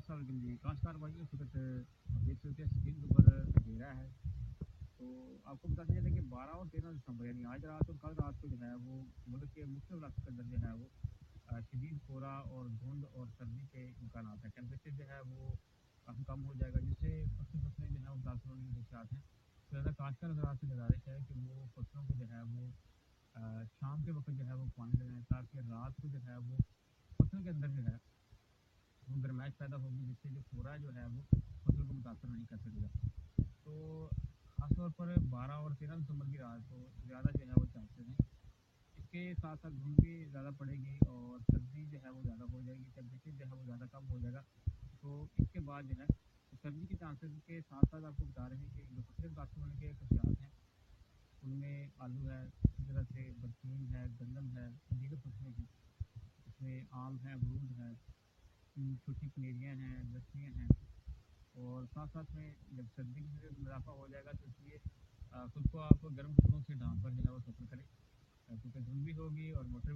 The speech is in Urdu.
السلام علیکم جی، کاشتکار بھائیوں صورت آپ دیکھ سکتے ہیں اسکرین کے اوپر اندھیرا ہے، تو آپ کو بتاتے چلیں کہ 12 اور 13 دسمبر یعنی آج رات اور کل رات کو جو ہے وہ ملک کے مختلف علاقوں کے اندر جو ہے وہ شدید کورا اور دھند اور سردی کے امکانات ہیں۔ ٹیمپریچر جو ہے وہ کافی کم ہو جائے گا، جس سے فصلیں جو ہے وہ متاثر ہونے کے خدشات ہیں۔ تو لہٰذا کاشتکار حضرات سے گزارش ہے کہ وہ فصلوں کو جو ہے وہ شام کے وقت جو ہے وہ پانی لگائیں، تاکہ رات کو جو ہے وہ فصل کے اندر جو ہے وہ گرمائش پیدا ہوگی، جس سے جو کورا جو ہے وہ فصل کو متاثر نہیں کر سکے گا۔ تو خاص طور پر 12 اور 13 دسمبر کی رات کو زیادہ جو ہے وہ چانسز ہیں۔ اس کے ساتھ ساتھ دھوپ بھی زیادہ پڑے گی اور سردی جو ہے وہ زیادہ ہو جائے گی، ٹیمپریچر جو ہے وہ زیادہ کم ہو جائے گا۔ تو اس کے بعد جو ہے سردی کے چانسز کے ساتھ ساتھ آپ کو بتا رہے ہیں کہ جو فصلیں متاثر ہونے کے خدشات ہیں، ان میں آلو ہے، اسی طرح سے برسیم ہے، گندم ہے، دیگر فصلیں ہیں، اس میں آم ہے، امرود ہے، چھوٹی پنیریاں ہیں، لسیاں ہیں، اور ساتھ ساتھ میں جب سردی کی وجہ سے اضافہ ہو جائے گا تو اس لیے خود کو آپ گرم کپڑوں سے ڈھانپ کر جو ہے وہ سفر کریں، کیونکہ دھند بھی ہوگی اور موٹر